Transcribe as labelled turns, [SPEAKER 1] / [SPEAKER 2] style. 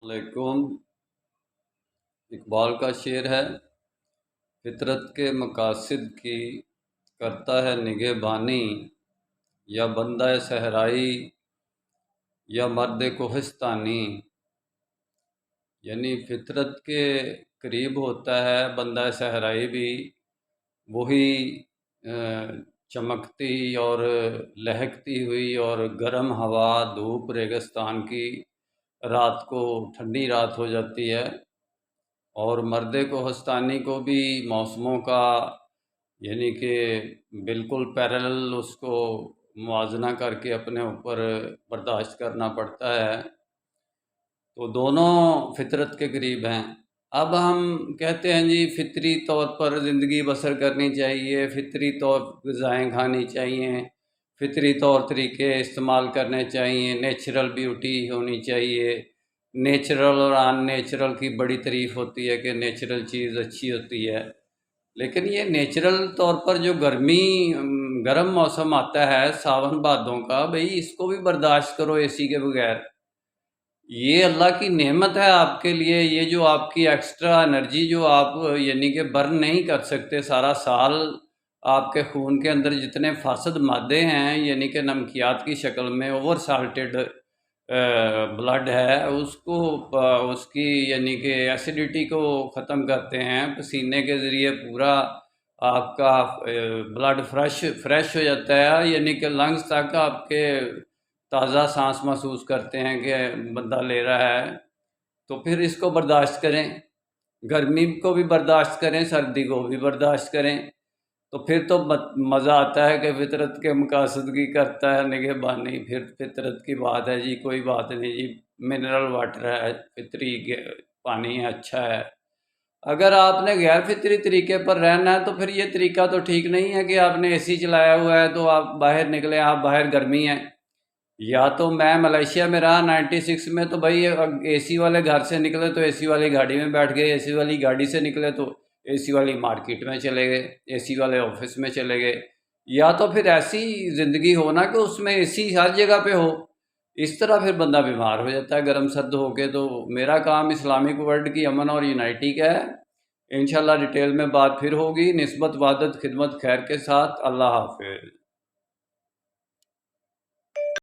[SPEAKER 1] علیکم۔ اقبال کا شعر ہے، فطرت کے مقاصد کی کرتا ہے نگہبانی، یا بندہ صحرائی یا مرد کوہستانی۔ یعنی فطرت کے قریب ہوتا ہے بندہ صحرائی بھی، وہی چمکتی اور لہکتی ہوئی اور گرم ہوا، دھوپ ریگستان کی رات کو ٹھنڈی رات ہو جاتی ہے، اور مرد کوہستانی کو بھی موسموں کا یعنی کہ بالکل پیرلل اس کو موازنہ کر کے اپنے اوپر برداشت کرنا پڑتا ہے۔ تو دونوں فطرت کے قریب ہیں۔ اب ہم کہتے ہیں جی فطری طور پر زندگی بسر کرنی چاہیے، فطری طور غذائیں کھانی چاہیے، فطری طور طریقے استعمال کرنے چاہیے، نیچرل بیوٹی ہونی چاہیے۔ نیچرل اور ان نیچرل کی بڑی تعریف ہوتی ہے کہ نیچرل چیز اچھی ہوتی ہے، لیکن یہ نیچرل طور پر جو گرم موسم آتا ہے ساون بھادوں کا، بھئی اس کو بھی برداشت کرو اے سی کے بغیر۔ یہ اللہ کی نعمت ہے آپ کے لیے، یہ جو آپ کی ایکسٹرا انرجی جو آپ یعنی کہ برن نہیں کر سکتے سارا سال، آپ کے خون کے اندر جتنے فاسد مادے ہیں یعنی کہ نمکیات کی شکل میں اوور سالٹڈ بلڈ ہے، اس کو اس کی یعنی کہ ایسیڈیٹی کو ختم کرتے ہیں پسینے کے ذریعے۔ پورا آپ کا بلڈ فریش ہو جاتا ہے، یعنی کہ لنگز تک آپ کے تازہ سانس محسوس کرتے ہیں کہ بندہ لے رہا ہے۔ تو پھر اس کو برداشت کریں، گرمی کو بھی برداشت کریں، سردی کو بھی برداشت کریں، تو پھر تو مزہ آتا ہے کہ فطرت کے مقاصد کی کرتا ہے نگہبانی۔ پھر فطرت کی بات ہے جی، کوئی بات نہیں جی، منرل واٹر ہے، فطری پانی ہے، اچھا ہے۔ اگر آپ نے غیر فطری طریقے پر رہنا ہے تو پھر یہ طریقہ تو ٹھیک نہیں ہے کہ آپ نے اے سی چلایا ہوا ہے تو آپ باہر نکلیں، آپ باہر گرمی ہے۔ یا تو میں ملیشیا میں رہا 96 میں، تو بھائی اے سی والے گھر سے نکلے تو اے سی والی گاڑی میں بیٹھ گئے، اے سی والی گاڑی سے نکلے تو اے سی والی مارکیٹ میں چلے گئے، اے سی والے آفس میں چلے گئے۔ یا تو پھر ایسی زندگی ہونا کہ اس میں اے سی ہر جگہ پہ ہو، اس طرح پھر بندہ بیمار ہو جاتا ہے گرم سرد ہو کے۔ تو میرا کام اسلامک ورلڈ کی امن اور یونائٹی کا ہے۔ انشاءاللہ ڈیٹیل میں بات پھر ہوگی۔ نسبت، وحدت، خدمت، خیر کے ساتھ۔ اللہ حافظ۔